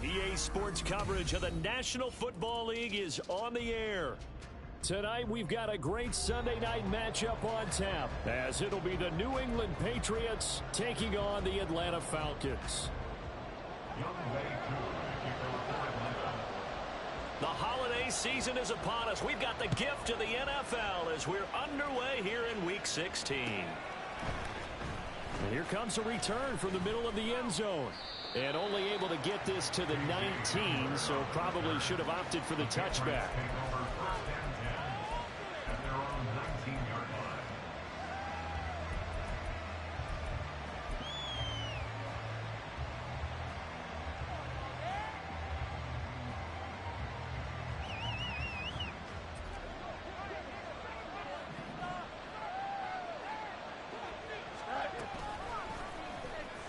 EA Sports coverage of the National Football League is on the air. Tonight, we've got a great Sunday night matchup on tap, as it'll be the New England Patriots taking on the Atlanta Falcons. The holiday season is upon us. We've got the gift of the NFL as we're underway here in Week 16. And here comes a return from the middle of the end zone. And only able to get this to the 19, so probably should have opted for the touchback.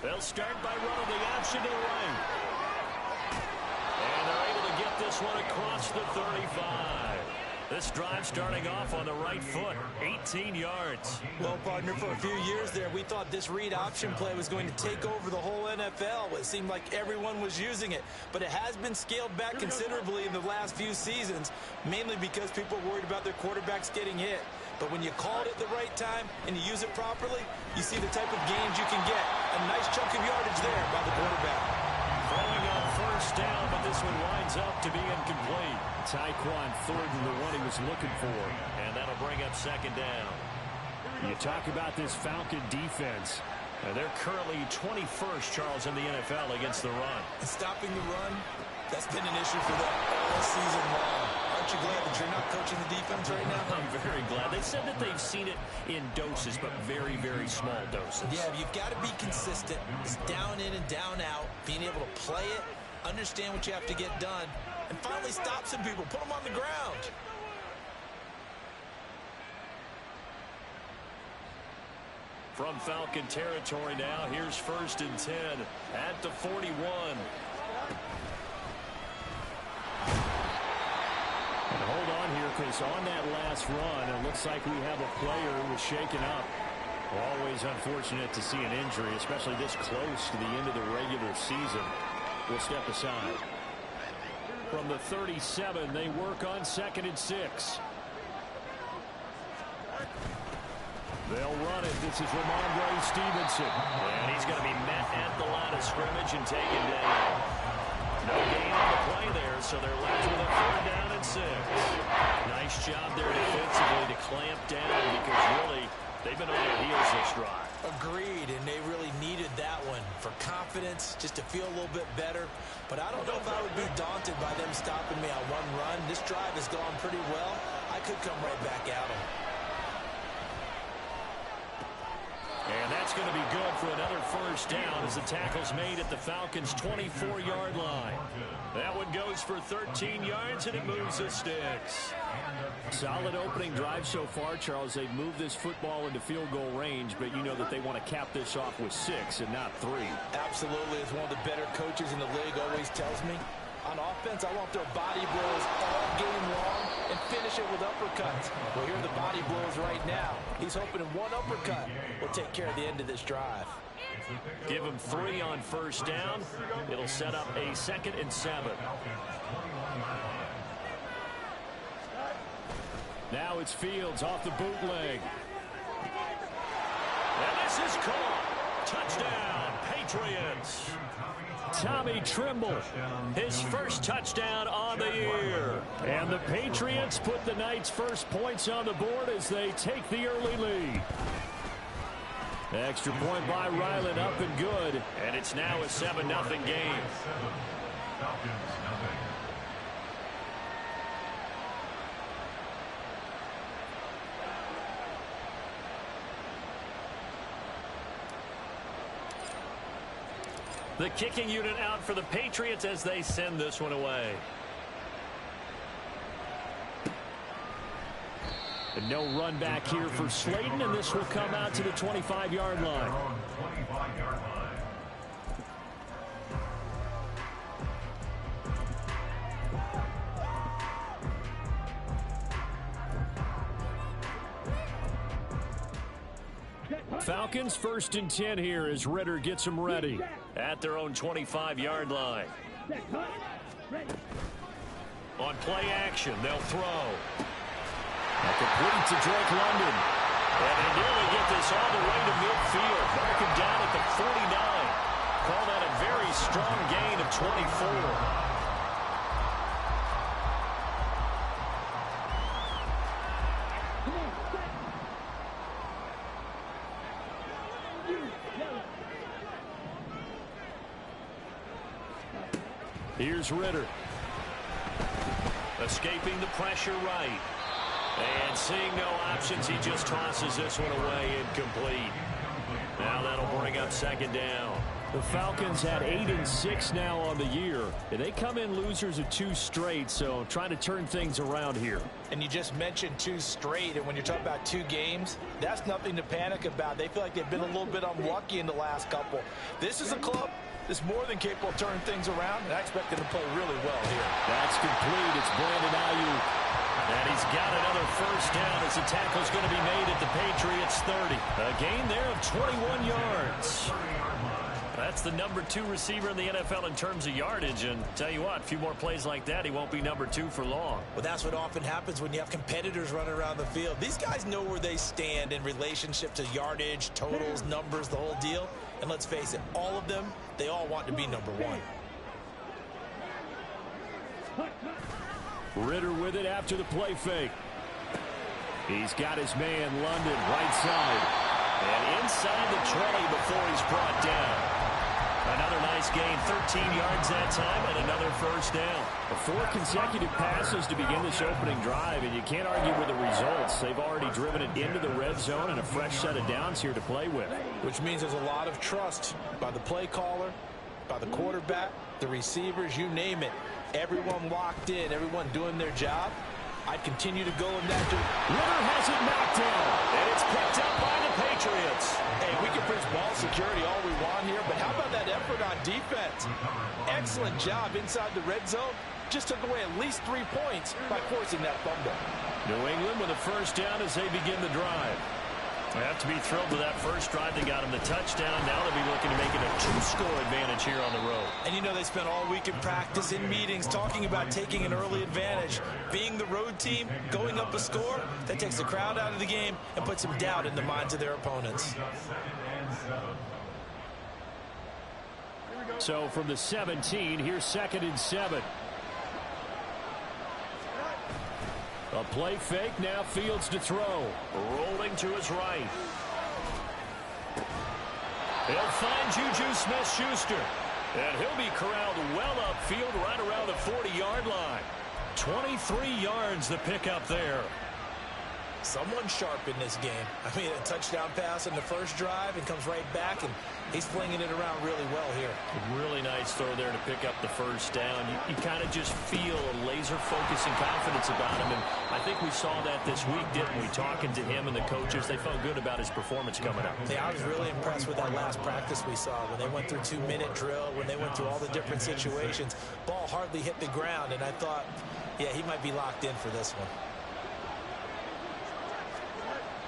They'll start by running the option to the right. And they're able to get this one across the 35. This drive starting off on the right foot, 18 yards. Well, partner, for a few years there, we thought this read option play was going to take over the whole NFL. It seemed like everyone was using it. But it has been scaled back considerably in the last few seasons, mainly because people are worried about their quarterbacks getting hit. But when you call it at the right time and you use it properly, you see the type of gains you can get. A nice chunk of yardage there by the quarterback. Throwing on first down, but this one winds up to be incomplete. Tyquan Thornton, the one he was looking for, and that'll bring up second down. You talk about this Falcon defense. They're currently 21st, Charles, in the NFL against the run. And stopping the run, that's been an issue for them all season long. Aren't you glad that you're not coaching the defense right now? I'm very glad. They said that they've seen it in doses, but very, very small doses. Yeah, you've got to be consistent. It's down in and down out, being able to play it, understand what you have to get done, and finally stop some people, put them on the ground. From Falcon territory now, here's 1st and 10 at the 41. And hold on here, because on that last run, it looks like we have a player who was shaken up. Always unfortunate to see an injury, especially this close to the end of the regular season. We'll step aside. From the 37, they work on 2nd and 6. They'll run it. This is Ramondre Stevenson. And he's going to be met at the line of scrimmage and taken down. No gain on the play there, so they're left with a 3rd down and 6. Nice job there defensively to clamp down, because really, they've been on their heels this drive. Agreed, and they really needed that one for confidence, just to feel a little bit better. But I don't know if I would be daunted by them stopping me on one run. This drive has gone pretty well. I could come right back at them. And that's going to be good for another 1st down as the tackle's made at the Falcons' 24-yard line. That one goes for 13 yards, and it moves the sticks. Solid opening drive so far, Charles. They've moved this football into field goal range, but you know that they want to cap this off with 6 and not 3. Absolutely. As one of the better coaches in the league always tells me, on offense, I want their body blows all game long and finish it with uppercuts. Well, here are the body blows right now. He's hoping one uppercut will take care of the end of this drive. Give him 3 on 1st down. It'll set up a 2nd and 7. Now it's Fields off the bootleg. And this is caught. Touchdown, Patriots. Tommy Trimble, his 1st touchdown on the year. And the Patriots put the night's first points on the board as they take the early lead. Extra point by Ryland, up and good. And it's now a 7-0 game. The kicking unit out for the Patriots as they send this one away. And no run back here for Slayton, and this will come out to the 25-yard line. Falcons 1st and 10 here as Ritter gets them ready at their own 25-yard line. On play action, they'll throw. A complete to Drake London. And they nearly get this all the way to midfield. Mark him down at the 49. Call that a very strong gain of 24. Here's Ritter. Escaping the pressure right. And seeing no options, he just tosses this one away incomplete. Now that'll bring up second down. The Falcons had 8-6 now on the year. And they come in losers of 2 straight, so trying to turn things around here. And you just mentioned 2 straight, and when you're talking about 2 games, that's nothing to panic about. They feel like they've been a little bit unlucky in the last couple. This is a club that's more than capable of turning things around, and I expect them to play really well here. That's complete. It's Brandon Ayuk. And he's got another first down as the tackle's going to be made at the Patriots 30. A gain there of 21 yards. That's the number 2 receiver in the NFL in terms of yardage. And tell you what, a few more plays like that, he won't be number 2 for long. Well, that's what often happens when you have competitors running around the field. These guys know where they stand in relationship to yardage, totals, numbers, the whole deal. And let's face it, all of them, they all want to be number 1. Ritter with it after the play fake. He's got his man, London, right side. And inside the 20 before he's brought down. Another nice gain, 13 yards that time, and another first down. 4 consecutive passes to begin this opening drive, and you can't argue with the results. They've already driven it into the red zone and a fresh set of downs here to play with. Which means there's a lot of trust by the play caller, by the quarterback, the receivers, you name it. Everyone locked in, everyone doing their job. I'd continue to go in that direction. Ritter has it knocked down, and it's picked up by the Patriots. Hey, we can preach ball security all we want here, but how about that effort on defense? Excellent job inside the red zone. Just took away at least 3 points by forcing that fumble. New England with a first down as they begin the drive. They have to be thrilled with that first drive. They got him the touchdown. Now they'll be looking to make it a 2-score advantage here on the road. And you know they spent all week in practice, in meetings, talking about taking an early advantage. Being the road team, going up a score, that takes the crowd out of the game and puts some doubt in the minds of their opponents. So from the 17, here's 2nd and 7. A play fake, now Fields to throw. Rolling to his right. He'll find Juju Smith-Schuster. And he'll be corralled well upfield right around the 40-yard line. 23 yards the pickup there. Someone sharp in this game. I mean, a touchdown pass in the first drive and comes right back, and he's flinging it around really well here. Really nice throw there to pick up the first down. You kind of just feel a laser focus and confidence about him, and I think we saw that this week, didn't we? Talking to him and the coaches, they felt good about his performance coming up. Yeah, I was really impressed with that last practice we saw when they went through 2-minute drill, when they went through all the different situations. Ball hardly hit the ground, and I thought, yeah, he might be locked in for this one.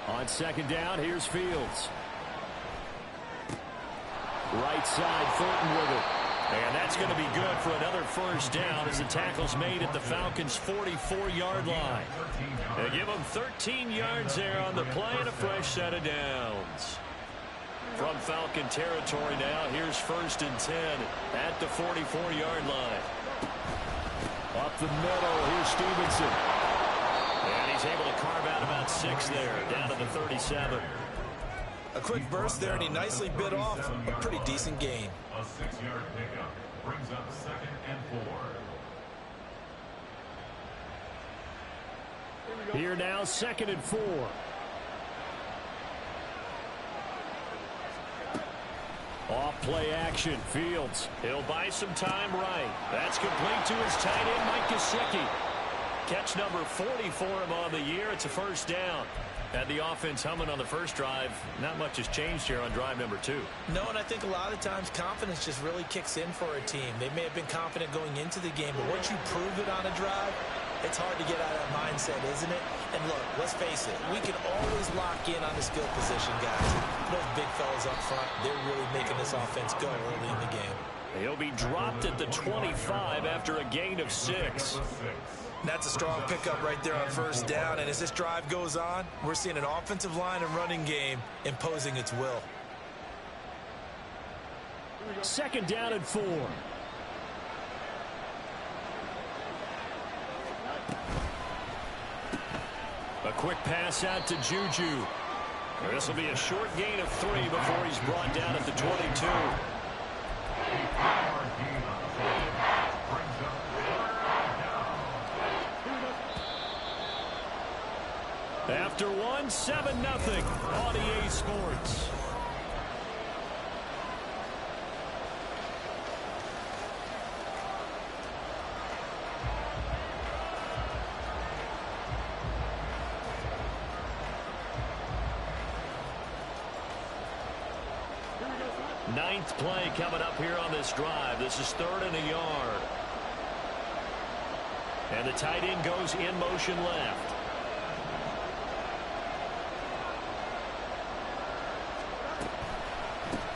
On second down, here's Fields. Right side, Fulton with it. And that's going to be good for another first down as the tackle's made at the Falcons' 44-yard line. They give them 13 yards there on the play and a fresh set of downs. From Falcon territory now, here's 1st and 10 at the 44-yard line. Up the middle, here's Stevenson. And he's able to carve out about 6 there, down to the 37. A quick burst there, and he nicely bit off a pretty decent gain. A 6-yard pickup brings up 2nd and 4. Here now, 2nd and 4. Off play action, Fields. He'll buy some time right. That's complete to his tight end, Mike Gesicki. Catch number 40 for him on the year. It's a first down. Had the offense humming on the first drive. Not much has changed here on drive number 2. No, and I think a lot of times confidence just really kicks in for a team. They may have been confident going into the game, but once you prove it on a drive, it's hard to get out of that mindset, isn't it? And look, let's face it, we can always lock in on the skill position guys. Those big fellas up front, they're really making this offense go early in the game. He'll be dropped at the 25 after a gain of 6. That's a strong pickup right there on first down. And as this drive goes on, we're seeing an offensive line and running game imposing its will. 2nd down and 4. A quick pass out to Juju. This will be a short gain of 3 before he's brought down at the 22. After 1, 7-0 on EA Sports. Ninth play coming up here on this drive. This is 3rd and a yard. And the tight end goes in motion left.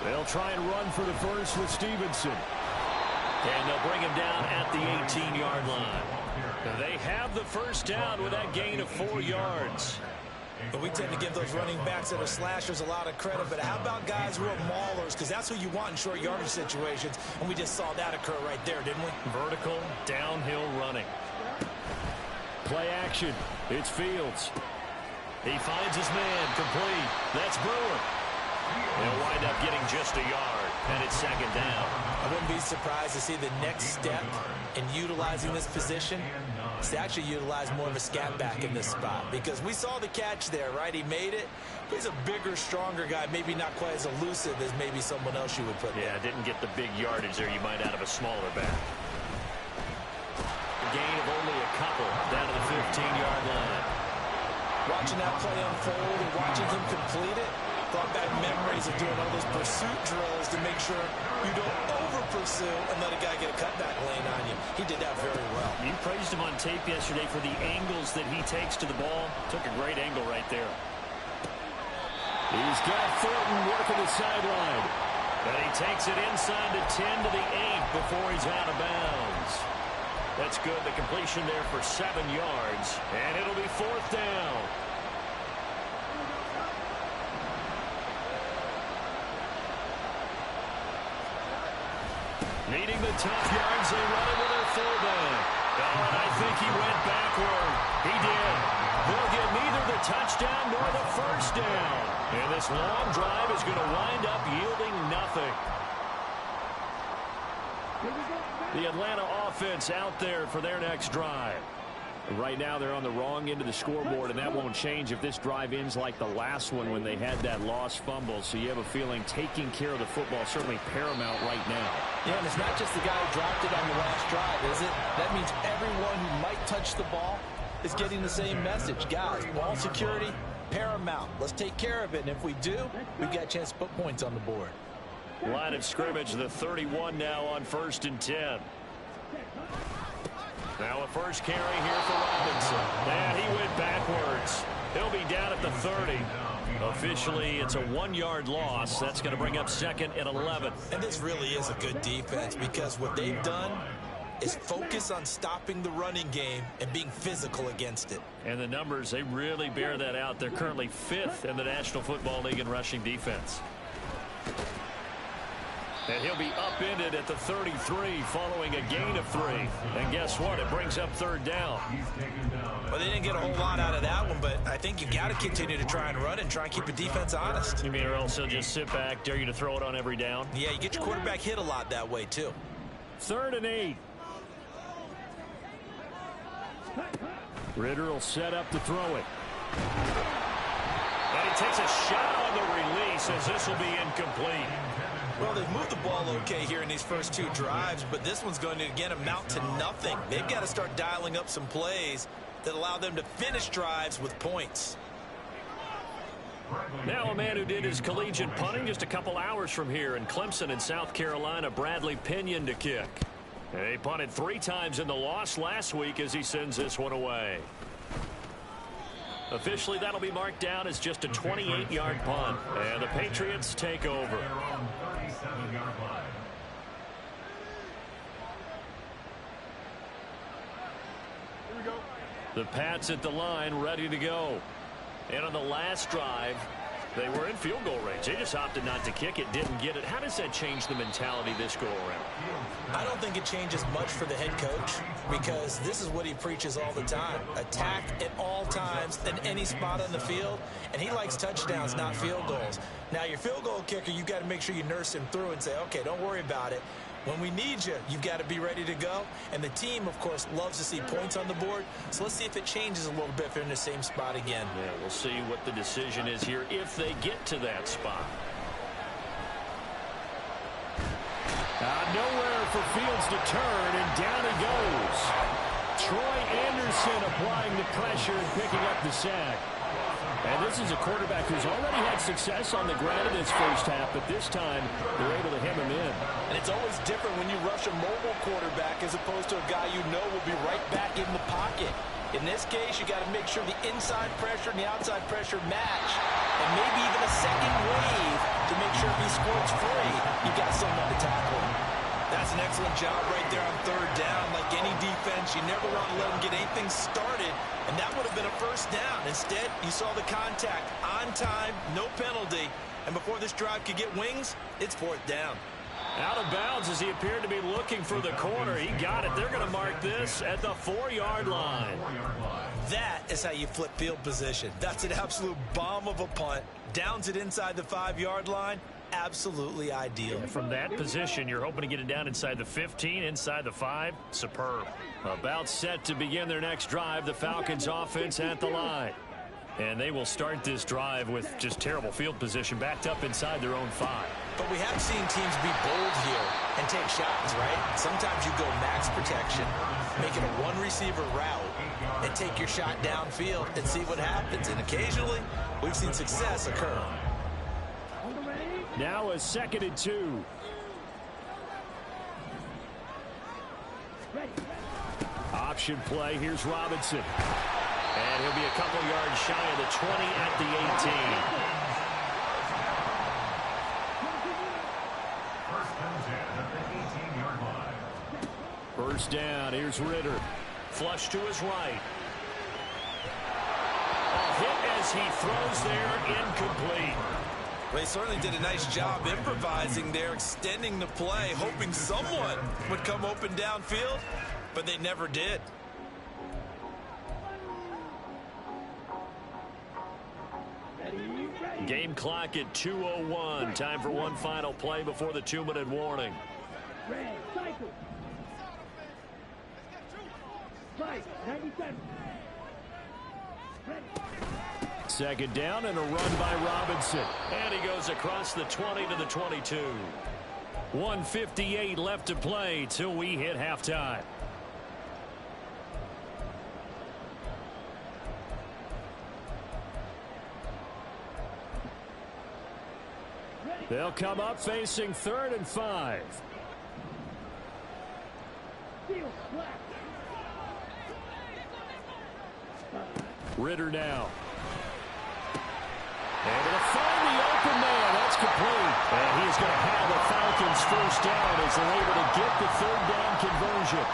They'll try and run for the first with Stevenson. And they'll bring him down at the 18-yard line. They have the first down with that gain of 4 yards. But we tend to give those running backs that are slashers a lot of credit. But how about guys who are maulers? Because that's who you want in short yardage situations. And we just saw that occur right there, didn't we? Vertical, downhill running. Play action. It's Fields. He finds his man. Complete. That's Brewer. They'll wind up getting just a yard. And it's 2nd down. I wouldn't be surprised to see the next step in utilizing this position is to actually utilize more of a scat back in this spot. Because we saw the catch there, right? He made it. He's a bigger, stronger guy. Maybe not quite as elusive as maybe someone else you would put there. Yeah, didn't get the big yardage there you might out of a smaller back. Gain of only a couple down to the 15-yard line. Watching that play unfold and watching him complete it, brought back memories of doing all those pursuit drills to make sure you don't over-pursue and let a guy get a cutback lane on you. He did that very well. You praised him on tape yesterday for the angles that he takes to the ball. Took a great angle right there. He's got Thornton working the sideline. And he takes it inside the 10 to the 8 before he's out of bounds. That's good. The completion there for 7 yards. And it'll be 4th down. Needing the tough yards, they run it with their fullback. Oh, and I think he went backward. He did. They'll get neither the touchdown nor the first down. And this long drive is going to wind up yielding nothing. The Atlanta offense out there for their next drive. Right now they're on the wrong end of the scoreboard, and that won't change if this drive ends like the last one when they had that lost fumble. So you have a feeling taking care of the football is certainly paramount right now. Yeah, and it's not just the guy who dropped it on the last drive, is it? That means everyone who might touch the ball is getting the same message. Guys, ball security, paramount. Let's take care of it, and if we do, we've got a chance to put points on the board. Line of scrimmage, the 31 now on 1st and 10. Now a first carry here for Robinson. And he went backwards. He'll be down at the 30. Officially, it's a 1-yard loss. That's going to bring up 2nd and 11. And this really is a good defense because what they've done is focus on stopping the running game and being physical against it. And the numbers, they really bear that out. They're currently 5th in the National Football League in rushing defense. And he'll be upended at the 33 following a gain of 3. And guess what? It brings up 3rd down. Well, they didn't get a whole lot out of that one, but I think you've got to continue to try and run and try and keep the defense honest. You mean or else he'll just sit back, dare you to throw it on every down? Yeah, you get your quarterback hit a lot that way, too. 3rd and 8. Ritter will set up to throw it. And he takes a shot on the release as this will be incomplete. Well, they've moved the ball okay here in these first 2 drives, but this one's going to, again, amount to nothing. They've got to start dialing up some plays that allow them to finish drives with points. Now a man who did his collegiate punting just a couple hours from here in Clemson in South Carolina, Bradley Pinion to kick. He punted 3 times in the loss last week as he sends this one away. Officially, that'll be marked down as just a 28-yard punt. And the Patriots take over. The Pats at the line, ready to go. And on the last drive, they were in field goal range. They just opted not to kick it, didn't get it. How does that change the mentality this go around? I don't think it changes much for the head coach because this is what he preaches all the time. Attack at all times in any spot on the field, and he likes touchdowns, not field goals. Now, your field goal kicker, you've got to make sure you nurse him through and say, okay, don't worry about it. When we need you, you've got to be ready to go. And the team, of course, loves to see points on the board. So let's see if it changes a little bit if they're in the same spot again. Yeah, we'll see what the decision is here if they get to that spot. Nowhere for Fields to turn, and down he goes. Troy Anderson applying the pressure and picking up the sack. And this is a quarterback who's already had success on the ground in his first half, but this time they're able to hem him in. And it's always different when you rush a mobile quarterback as opposed to a guy you know will be right back in the pocket. In this case, you got to make sure the inside pressure and the outside pressure match, and maybe even a second wave to make sure if he squirts free, you got someone to tackle him. That's an excellent job right there on third down. Like any defense, you never want to let them get anything started, and that would have been a first down. Instead, you saw the contact on time, no penalty, and before this drive could get wings, it's fourth down. Out of bounds as he appeared to be looking for the corner. He got it. They're going to mark this at the 4-yard line. That is how you flip field position. That's an absolute bomb of a punt. Downs it inside the 5-yard line. Absolutely ideal. From that position, you're hoping to get it down inside the 15, inside the 5. Superb. About set to begin their next drive. The Falcons offense at the line. And they will start this drive with just terrible field position backed up inside their own 5. But we have seen teams be bold here and take shots, right? Sometimes you go max protection, make it a one-receiver route, and take your shot downfield and see what happens. And occasionally, we've seen success occur. Now a 2nd and 2. Option play. Here's Robinson. And he'll be a couple yards shy of the 20 at the 18. First down. Here's Ritter. Flush to his right. A hit as he throws there, incomplete. They certainly did a nice job improvising there, extending the play, hoping someone would come open downfield, but they never did. Game clock at 2:01. Time for one final play before the 2-minute warning. Second down and a run by Robinson. And he goes across the 20 to the 22. 1:58 left to play till we hit halftime. They'll come up facing 3rd and 5. Ritter now. Able to find the open man. That's complete. And he's going to have the Falcons first down as they're able to get the 3rd down conversion.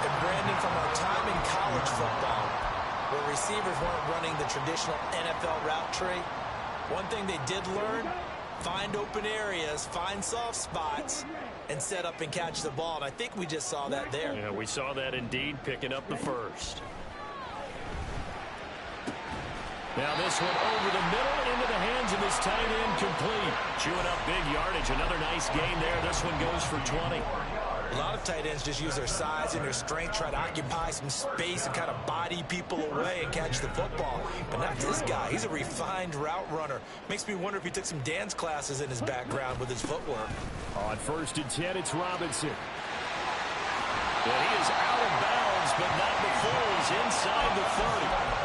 And Brandon, from our time in college football, where receivers weren't running the traditional NFL route tree, one thing they did learn, find open areas, find soft spots, and set up and catch the ball. And I think we just saw that there. Yeah, we saw that indeed, picking up the first. Now this one over the middle into the hands of his tight end, complete. Chewing up big yardage. Another nice gain there. This one goes for 20. A lot of tight ends just use their size and their strength, try to occupy some space and kind of body people away and catch the football. But not this guy. He's a refined route runner. Makes me wonder if he took some dance classes in his background with his footwork. On 1st and 10, it's Robinson. And he is out of bounds, but not before he's inside the 30.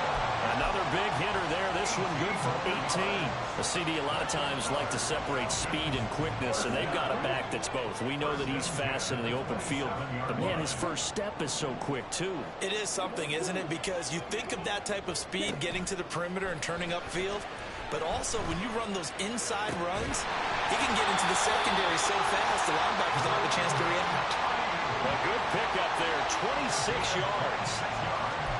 Another big hitter there. This one good for 18. The CD a lot of times like to separate speed and quickness, and they've got a back that's both. We know that he's fast in the open field, but man, his first step is so quick too. It is something, isn't it? Because you think of that type of speed getting to the perimeter and turning upfield, but also when you run those inside runs, he can get into the secondary so fast the linebackers don't have a chance to react. A good pickup there, 26 yards.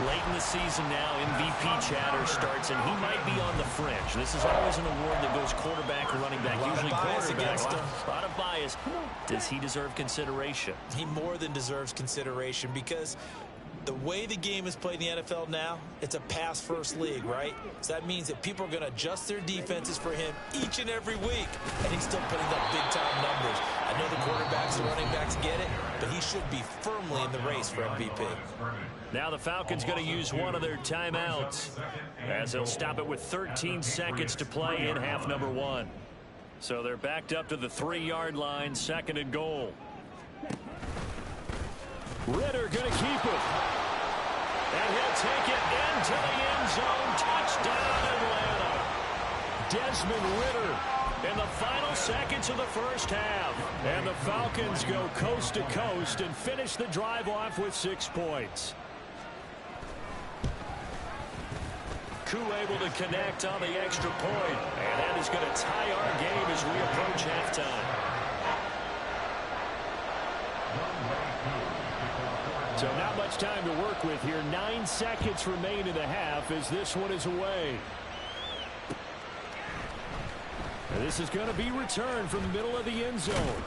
Late in the season now, MVP chatter starts, and he might be on the fringe. This is always an award that goes quarterback, running back, usually quarterback. A lot of bias. Does he deserve consideration? He more than deserves consideration because the way the game is played in the NFL now, it's a pass-first league, right? So that means that people are going to adjust their defenses for him each and every week, and he's still putting up big-time numbers. I know the quarterbacks and running backs get it, but he should be firmly in the race for MVP. Now the Falcons going to use one of their timeouts as they'll stop it with 13 seconds to play in half number 1. So they're backed up to the 3-yard line, 2nd and goal. Ritter going to keep it. And he'll take it into the end zone. Touchdown, Atlanta. Desmond Ritter in the final seconds of the first half. And the Falcons go coast to coast and finish the drive off with 6 points. Koo able to connect on the extra point. And that is going to tie our game as we approach halftime. So not much time to work with here. 9 seconds remain in the half as this one is away. And this is going to be returned from the middle of the end zone.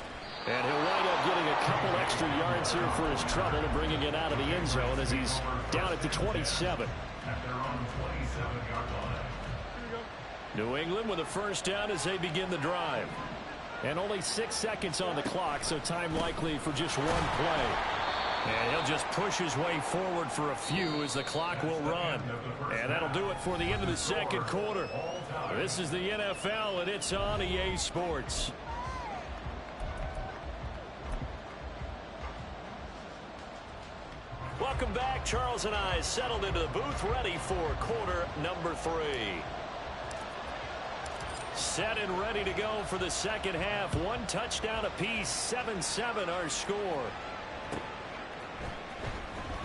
And he'll wind up getting a couple extra yards here for his trouble and bringing it out of the end zone as he's down at the 27. New England with a first down as they begin the drive. And only 6 seconds on the clock, so time likely for just one play. And he'll just push his way forward for a few as the clock will run. And that'll do it for the end of the second quarter. This is the NFL, and it's on EA Sports. Welcome back. Charles and I settled into the booth, ready for quarter number 3. Set and ready to go for the second half. 1 touchdown apiece, 7-7 our score.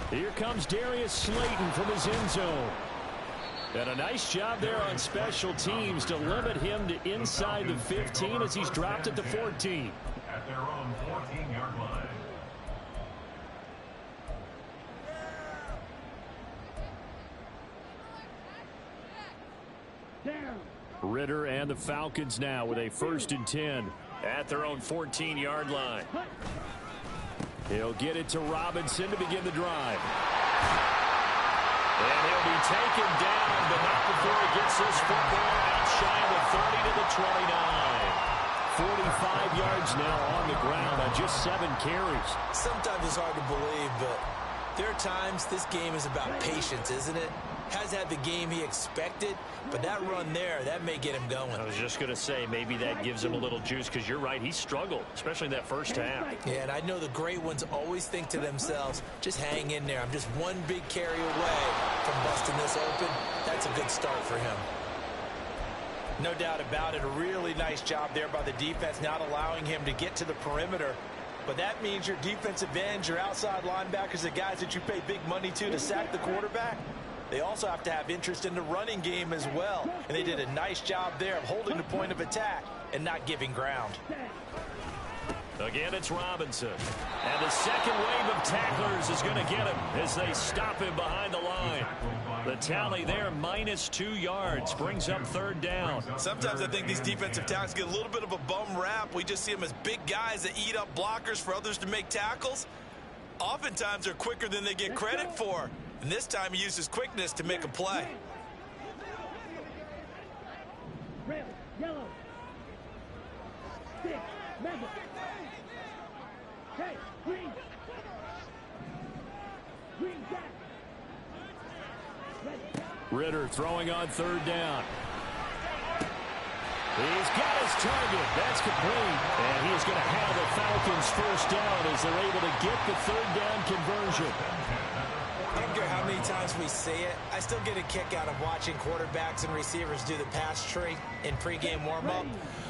Here comes Darius Slayton from his end zone. And a nice job there on special teams to limit him to inside the 15 as he's dropped at the 14. At their own 14-yard line. Ritter and the Falcons now with a 1st and 10 at their own 14-yard line. He'll get it to Robinson to begin the drive. And he'll be taken down, but not before he gets this football outshined the 30 to the 29. 45 yards now on the ground on just 7 carries. Sometimes it's hard to believe, but there are times this game is about patience, isn't it? Has had the game he expected, but that run there, that may get him going. I was just going to say, maybe that gives him a little juice, because you're right, he struggled, especially in that first half. Yeah, and I know the great ones always think to themselves, just hang in there. I'm just one big carry away from busting this open. That's a good start for him. No doubt about it, a really nice job there by the defense, not allowing him to get to the perimeter. But that means your defensive ends, your outside linebackers, the guys that you pay big money to sack the quarterback, they also have to have interest in the running game as well. And they did a nice job there of holding the point of attack and not giving ground. Again, it's Robinson. And the second wave of tacklers is going to get him as they stop him behind the line. The tally there, -2 yards, brings up 3rd down. Sometimes I think these defensive tackles get a little bit of a bum rap. We just see them as big guys that eat up blockers for others to make tackles. Oftentimes they're quicker than they get credit for. And this time he used his quickness to make a play. Red, yellow, 6, red. Hey, green. Green back. Ritter throwing on 3rd down. He's got his target. That's complete. And he is going to have the Falcons' first down as they're able to get the 3rd down conversion. I don't care how many times we see it. I still get a kick out of watching quarterbacks and receivers do the pass tree in pregame warm-up.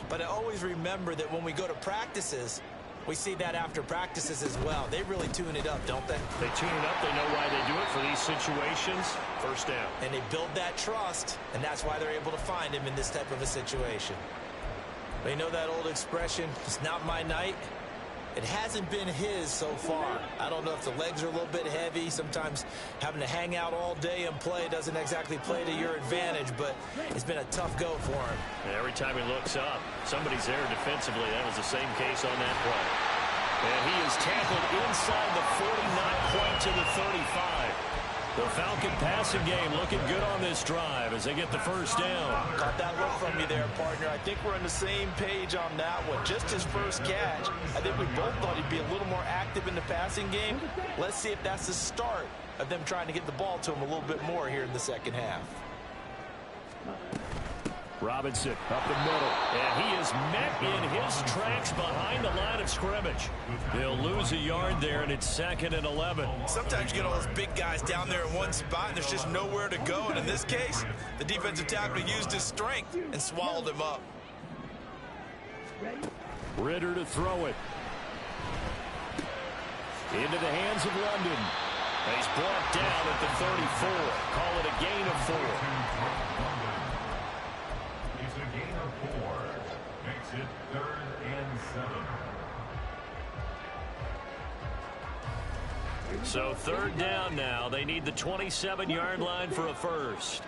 But I always remember that when we go to practices, we see that after practices as well. They really tune it up, don't they? They tune it up. They know why they do it for these situations. First down. And they build that trust, and that's why they're able to find him in this type of a situation. They know that old expression, it's not my night. It hasn't been his so far. I don't know if the legs are a little bit heavy. Sometimes having to hang out all day and play doesn't exactly play to your advantage, but it's been a tough go for him. And every time he looks up, somebody's there defensively. That was the same case on that play. And he is tackled inside the 40, not quite to the 35. The Falcon passing game looking good on this drive as they get the first down. Caught that look from you there, partner. I think we're on the same page on that one. Just his first catch. I think we both thought he'd be a little more active in the passing game. Let's see if that's the start of them trying to get the ball to him a little bit more here in the second half. Robinson up the middle, and he is met in his tracks behind the line of scrimmage. He'll lose a yard there, and it's 2nd and 11. Sometimes you get all those big guys down there in one spot, and there's just nowhere to go. And in this case, the defensive tackle used his strength and swallowed him up. Ritter to throw it. Into the hands of London. And he's brought down at the 34. Call it a gain of 4. It's a gain of 4. Makes it 3rd and 7. So 3rd down now. They need the 27-yard line for a first.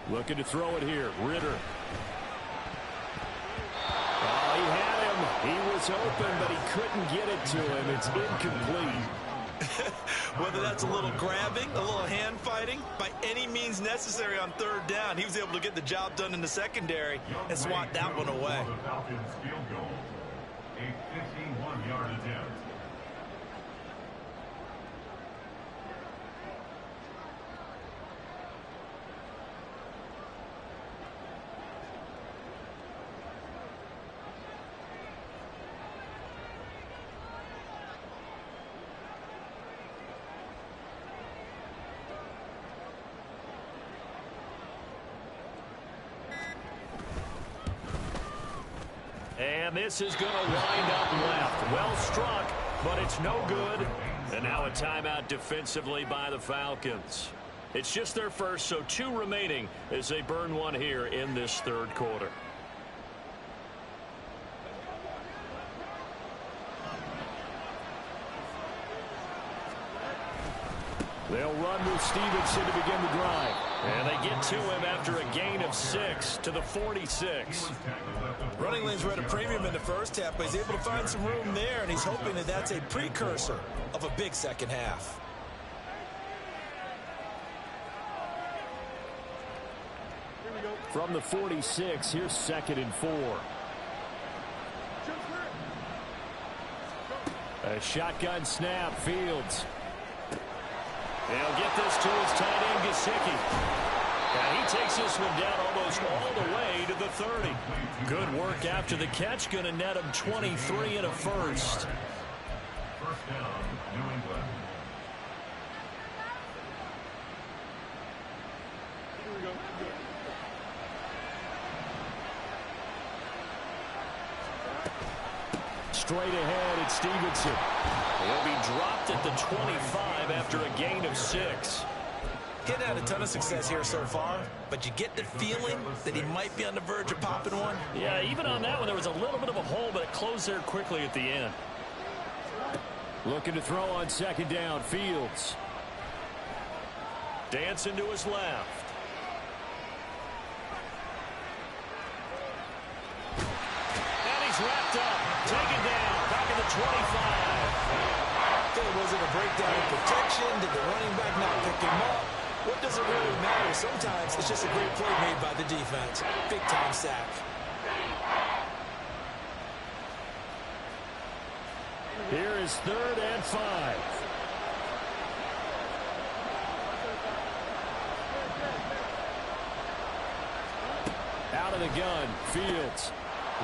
Looking to throw it here. Ritter. Oh, he had him. He was open, but he couldn't get it to him. It's incomplete. Whether that's a little grabbing, a little hand fighting, by any means necessary on 3rd down, he was able to get the job done in the secondary and swat that one away. The Falcons field goal. A 51-yard attempt. And this is going to wind up left. Well struck, but it's no good. And now a timeout defensively by the Falcons. It's just their first, so 2 remaining as they burn one here in this 3rd quarter. They'll run with Stevenson to begin the drive. And they get to him after a gain of 6 to the 46. Running lanes were at a premium in the first half, but he's able to find some room there, and he's hoping that that's a precursor of a big second half. From the 46, here's 2nd and 4. A shotgun snap, Fields. He'll get this to his tight end, Gesicki. And he takes this one down almost all the way to the 30. Good work after the catch. Going to net him 23 and a first. First down, New England. Straight ahead, it's Stevenson. He'll be dropped at the 25 after a gain of 6. Getting had a ton of success here so far, but you get the feeling that he might be on the verge of popping one. Yeah, even on that one, there was a little bit of a hole, but it closed there quickly at the end. Looking to throw on 2nd down, Fields. Dancing to his left. And he's wrapped up. Taken down. Back at the 25. Was it a breakdown in protection? Did the running back not pick him up? What does it really matter? Sometimes it's just a great play made by the defense. Big-time sack. Here is 3rd and 5. Out of the gun, Fields.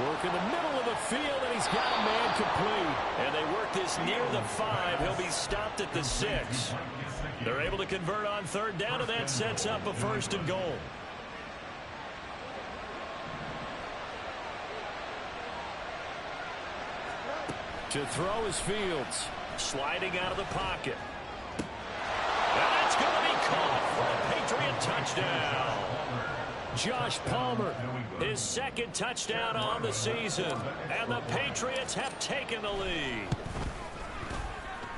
Work in the middle of the field, and he's got a man complete. And they work this near the 5. He'll be stopped at the 6. They're able to convert on 3rd down, and that sets up a 1st and goal. To throw is Fields. Sliding out of the pocket. And that's going to be caught for a Patriot touchdown. Josh Palmer, his second touchdown on the season. And the Patriots have taken the lead.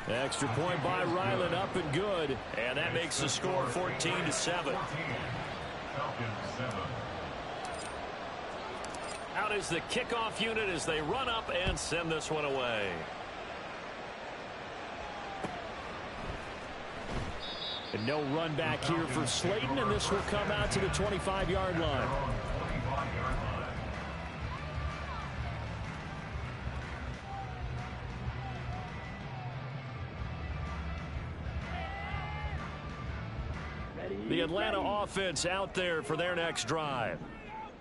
Extra point by Ryland, up and good. And that makes the score 14-7. Out is the kickoff unit as they run up and send this one away. And no run back here for Slayton, and this will come out to the 25-yard line. The Atlanta offense out there for their next drive.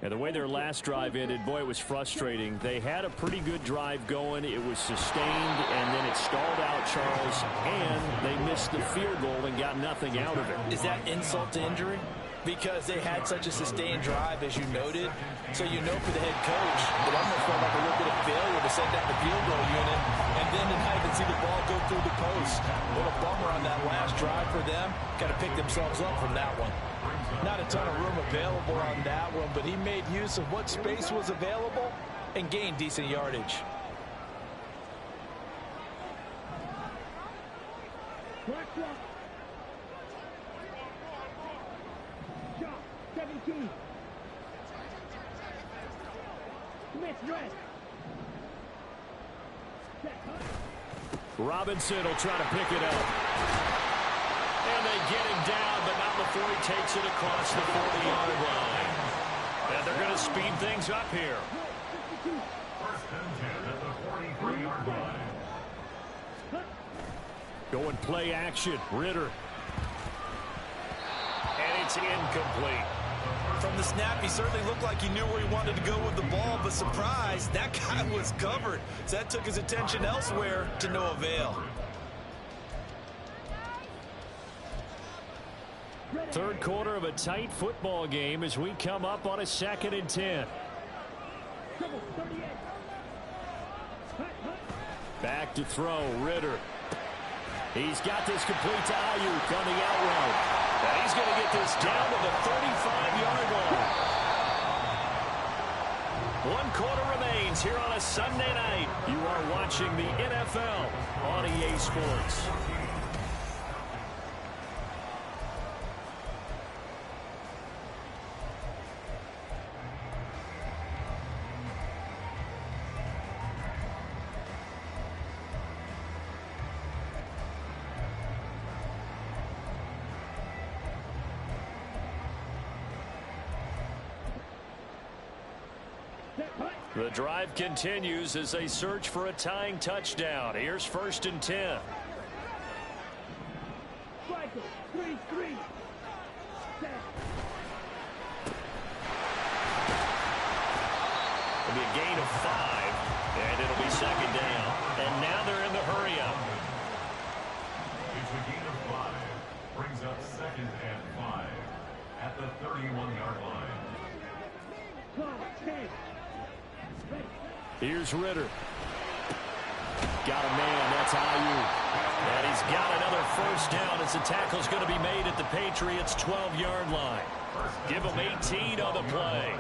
And the way their last drive ended, boy, it was frustrating. They had a pretty good drive going. It was sustained, and then it stalled out, Charles, and they missed the field goal and got nothing out of it. Is that insult to injury? Because they had such a sustained drive, as you noted. So you know for the head coach, it almost felt like a little bit of failure to send out the field goal unit and then to not even see the ball go through the post. What a bummer on that last drive for them. Got to pick themselves up from that one. Not a ton of room available on that one, but he made use of what space was available and gained decent yardage. Shot, 17. Smith, red. Robinson will try to pick it up. And they get him down, but not before he takes it across the 40-yard line. And they're going to speed things up here. First and 10 at the 43-yard line. Going play action. Ritter. And it's incomplete. From the snap, he certainly looked like he knew where he wanted to go with the ball, but surprise, that guy was covered. So that took his attention elsewhere to no avail. Third quarter of a tight football game as we come up on a 2nd and 10. Back to throw, Ritter. He's got this complete to Ayuk on the out route. And he's going to get this down to the 35-yard line. 1 quarter remains here on a Sunday night. You are watching the NFL on EA Sports. The drive continues as they search for a tying touchdown. Here's 1st and 10. Striker, 3-3. It'll be a gain of 5, and it'll be 2nd down. And now they're in the hurry-up. It's a gain of 5. Brings up 2nd and 5 at the 31-yard line. 10. Here's Ritter. Got a man. That's Ayuk. And he's got another 1st down as the tackle's going to be made at the Patriots' 12-yard line. Give them 18 on the play.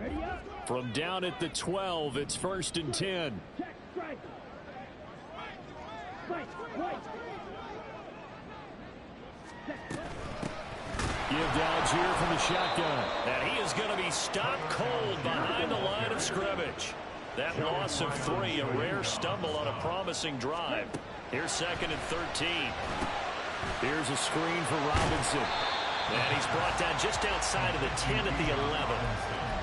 Ready up. From down at the 12, it's 1st and 10. Check, strike. Right, right. Give to Algier from the shotgun. And he is going to be stopped cold behind the line of scrimmage. That loss of 3, a rare stumble on a promising drive. Here's 2nd and 13. Here's a screen for Robinson. And he's brought down just outside of the 10 at the 11.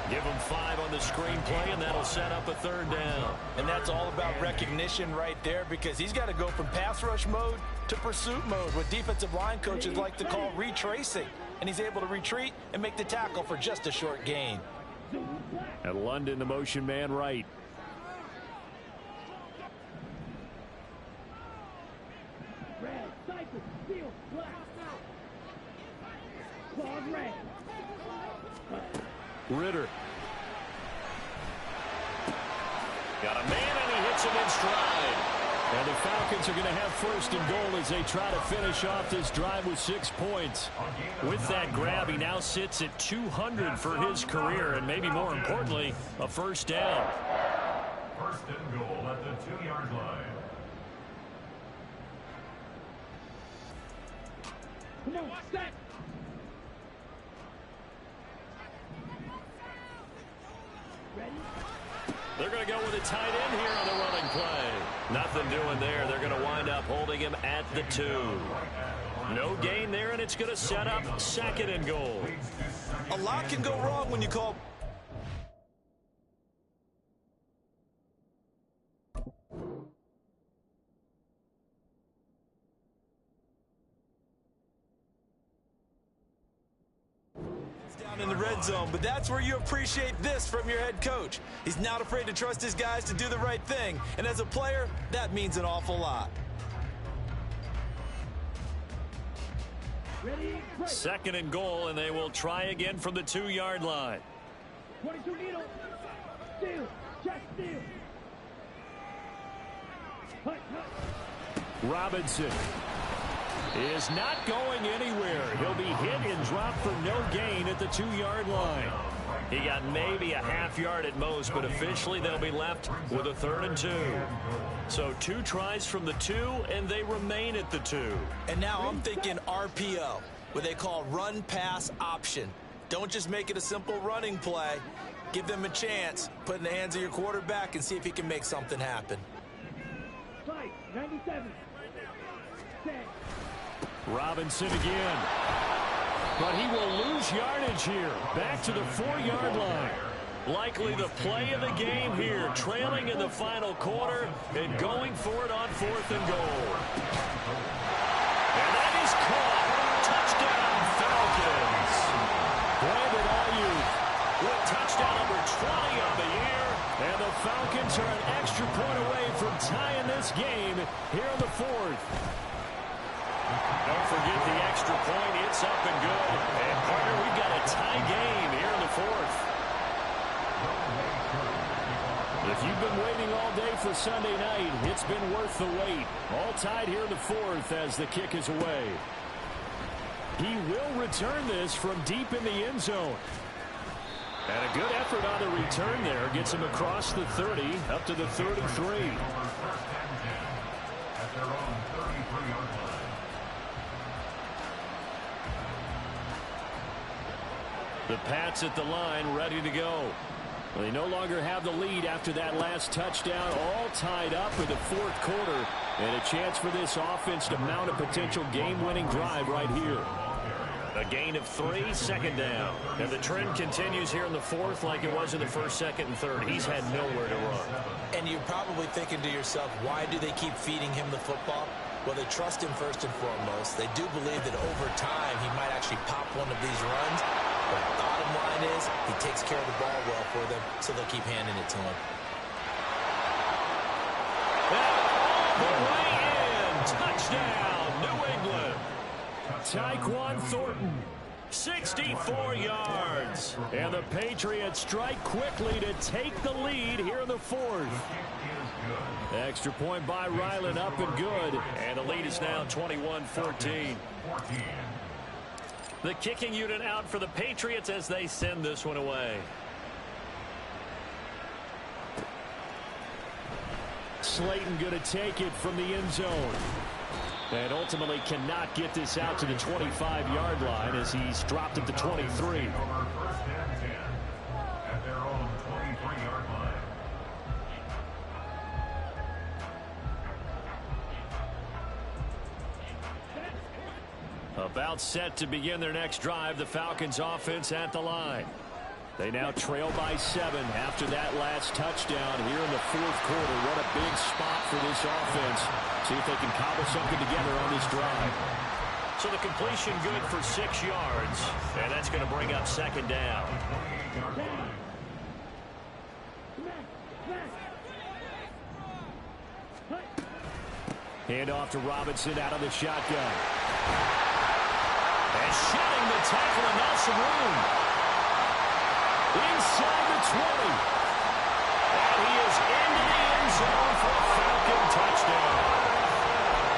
Give him 5 on the screenplay, and that'll set up a 3rd down. And that's all about recognition right there, because he's got to go from pass rush mode to pursuit mode, what defensive line coaches like to call retracing. And he's able to retreat and make the tackle for just a short gain. And London, the motion man right. Red, cycle, steel, black. Claws red. Ritter. Got a man, and he hits him in stride. And the Falcons are going to have first and goal as they try to finish off this drive with 6 points. With that grab, he now sits at 200 for his career, and maybe more importantly, a first down. First and goal at the 2-yard line. Come on, set. Ready? They're going to go with a tight end here on the running play. Nothing doing there. They're going to wind up holding him at the 2. No gain there, and it's going to set up second and goal. A lot can go wrong when you call... down in the red zone, but that's where you appreciate this from your head coach. He's not afraid to trust his guys to do the right thing, and as a player, that means an awful lot. Ready? Break. Second and goal, and they will try again from the 2-yard line. 22 needle. Steal. Check steal. Hut, hut. Robinson is not going anywhere. He'll be hit and dropped for no gain at the 2-yard line. He got maybe a half yard at most, but officially they'll be left with a 3rd and 2. So 2 tries from the 2, and they remain at the 2. And now I'm thinking RPO, what they call run-pass option. Don't just make it a simple running play. Give them a chance. Put it in the hands of your quarterback and see if he can make something happen. Fight. 97. Set. Robinson again. But he will lose yardage here. Back to the 4-yard line. Likely the play of the game here. Trailing in the final quarter and going for it on 4th and goal. And that is caught. Touchdown, Falcons. Brandon Ayuk with touchdown number 20 on the year. And the Falcons are an extra point away from tying this game here in the 4th. Don't forget the extra point. It's up and good. And, partner, we've got a tie game here in the 4th. If you've been waiting all day for Sunday night, it's been worth the wait. All tied here in the 4th as the kick is away. He will return this from deep in the end zone. And a good effort on the return there. Gets him across the 30, up to the 33. At their own 33-yard line. The Pats at the line, ready to go. Well, they no longer have the lead after that last touchdown, all tied up in the 4th quarter. And a chance for this offense to mount a potential game-winning drive right here. A gain of 3, second down. And the trend continues here in the 4th like it was in the 1st, 2nd, and 3rd. He's had nowhere to run. And you're probably thinking to yourself, why do they keep feeding him the football? Well, they trust him first and foremost. They do believe that over time he might actually pop one of these runs. But the bottom line is he takes care of the ball well for them, so they'll keep handing it to him. And all the way in. Touchdown, New England. Tyquan Thornton, 64 yards. And the Patriots strike quickly to take the lead here in the 4th. Extra point by Ryland, up and good. And the lead is now 21-14. The kicking unit out for the Patriots as they send this one away. Slayton going to take it from the end zone. And ultimately cannot get this out to the 25-yard line as he's dropped at the 23. First and 10 at their own 23-yard line. About set to begin their next drive, the Falcons offense at the line. They now trail by 7 after that last touchdown here in the 4th quarter. What a big spot for this offense. See if they can cobble something together on this drive. So the completion good for 6 yards, and that's going to bring up second down. Hand off to Robinson out of the shotgun. And shedding the tackle, and now some room. Inside the 20. And he is into the end zone for a Falcon touchdown.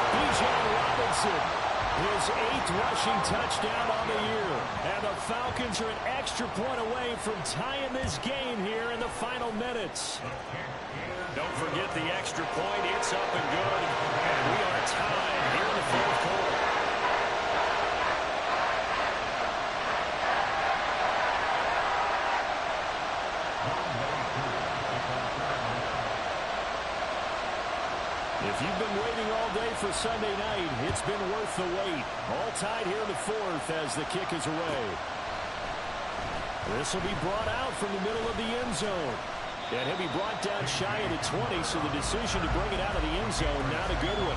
Bijan Robinson, his 8th rushing touchdown on the year. And the Falcons are an extra point away from tying this game here in the final minutes. Don't forget the extra point. It's up and good. And we are tied here in the 4th quarter. If you've been waiting all day for Sunday night, it's been worth the wait. All tied here in the 4th as the kick is away. This will be brought out from the middle of the end zone. And he'll be brought down shy of the 20, so the decision to bring it out of the end zone, not a good one.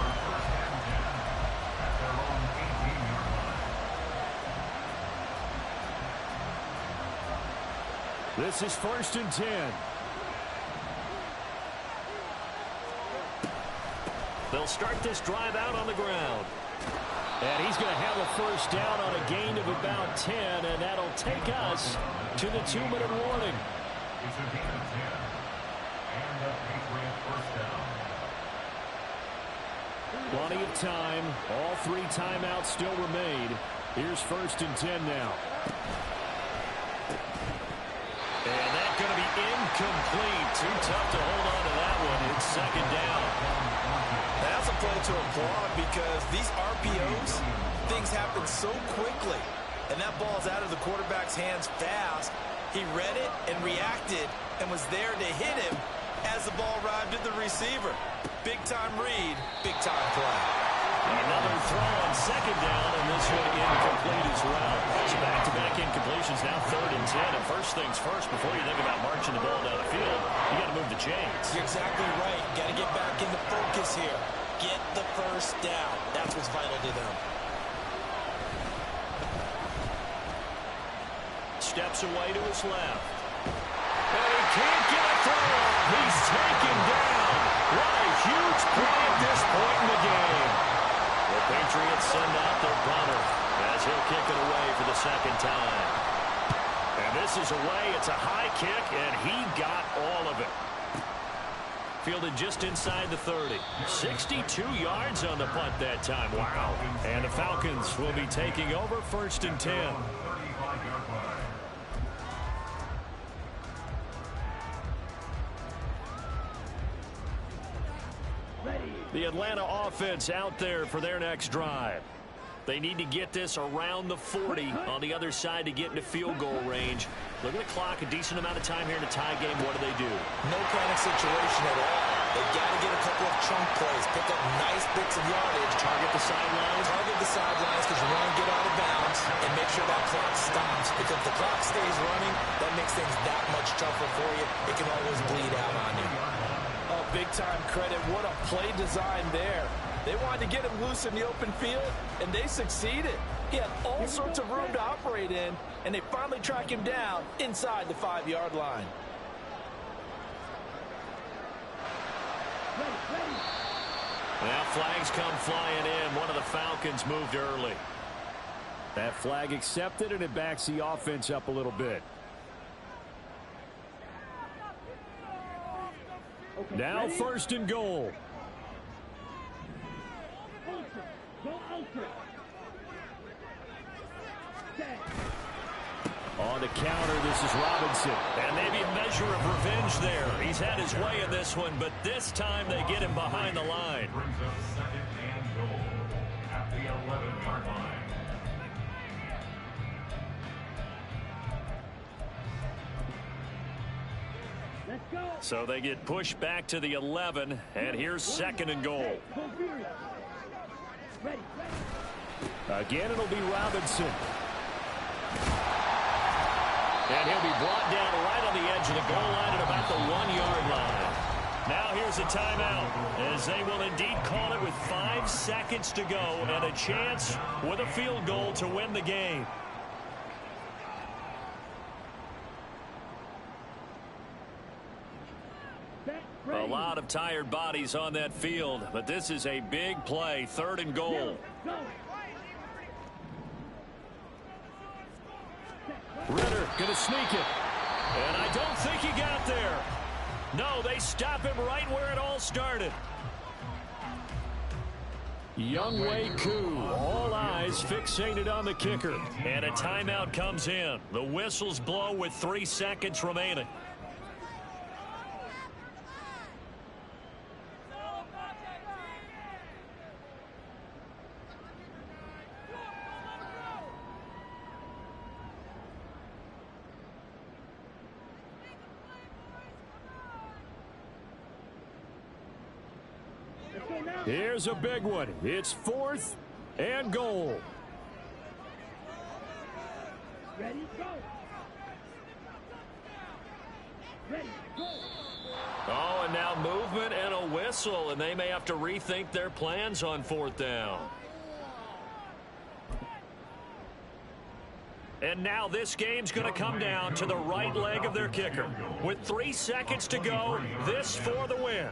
This is 1st and 10. They'll start this drive out on the ground. And he's going to have a first down on a gain of about 10, and that'll take us to the 2-minute warning. It's a gain of 10. And the Patriot first down. Plenty of time. All 3 timeouts still remain. Here's 1st and 10 now. And that's going to be incomplete. Too tough to hold on to that one. It's 2nd down. That's a play to applaud because these RPOs, things happen so quickly. And that ball's out of the quarterback's hands fast. He read it and reacted and was there to hit him as the ball arrived at the receiver. Big-time read, big-time play. Another throw on 2nd down, and this one incomplete as well. So back-to-back incompletions, now 3rd and 10. And first things first, before you think about marching the ball down the field, you got to move the chains. You're exactly right. Got to get back into focus here. Get the first down. That's what's vital to them. Steps away to his left. And he can't get a throw off. He's taken down. What a huge play at this point in the game. The Patriots send out their punter as he'll kick it away for the 2nd time. And this is away. It's a high kick, and he got all of it. Fielded just inside the 30. 62 yards on the punt that time. Wow. And the Falcons will be taking over 1st and 10. 35-yard line. The Atlanta offense out there for their next drive. They need to get this around the 40 on the other side to get into field goal range. Look at the clock, a decent amount of time here in a tie game. What do? No panic situation at all. They've got to get a couple of chunk plays, pick up nice bits of yardage. Target the sidelines. Target the sidelines because you want to get out of bounds and make sure that clock stops. Because if the clock stays running, that makes things that much tougher for you. It can always bleed out on you. Oh, big-time credit. What a play design there. They wanted to get him loose in the open field, and they succeeded. He had all sorts of room to operate in, and they finally track him down inside the 5-yard line. Now flags come flying in. One of the Falcons moved early. That flag accepted, and it backs the offense up a little bit. Now 1st and goal. On the counter, this is Robinson. And maybe a measure of revenge there. He's had his way in this one, but this time they get him behind the line. Brings up 2nd and goal at the 11-yard line. Let's go. So they get pushed back to the 11, and here's 2nd and goal. Ready. Again, it'll be Robinson. And he'll be brought down right on the edge of the goal line at about the 1-yard line. Now here's a timeout, as they will indeed call it with 5 seconds to go and a chance with a field goal to win the game. A lot of tired bodies on that field, but this is a big play. 3rd and goal. Ritter going to sneak it. And I don't think he got there. No, they stop him right where it all started. Youngwei Koo, all eyes fixated on the kicker. And a timeout comes in. The whistles blow with 3 seconds remaining. Here's a big one. It's 4th and goal. Ready, go. Ready, go. Oh, and now movement and a whistle, and they may have to rethink their plans on 4th down. And now this game's going to come down to the right leg of their kicker. With 3 seconds to go, this for the win.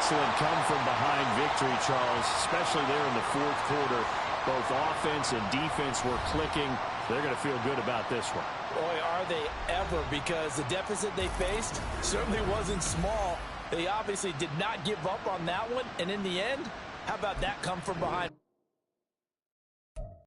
Excellent come-from-behind victory, Charles, especially there in the 4th quarter. Both offense and defense were clicking. They're going to feel good about this one. Boy, are they ever, because the deficit they faced certainly wasn't small. They obviously did not give up on that one, and in the end, how about that come from behind?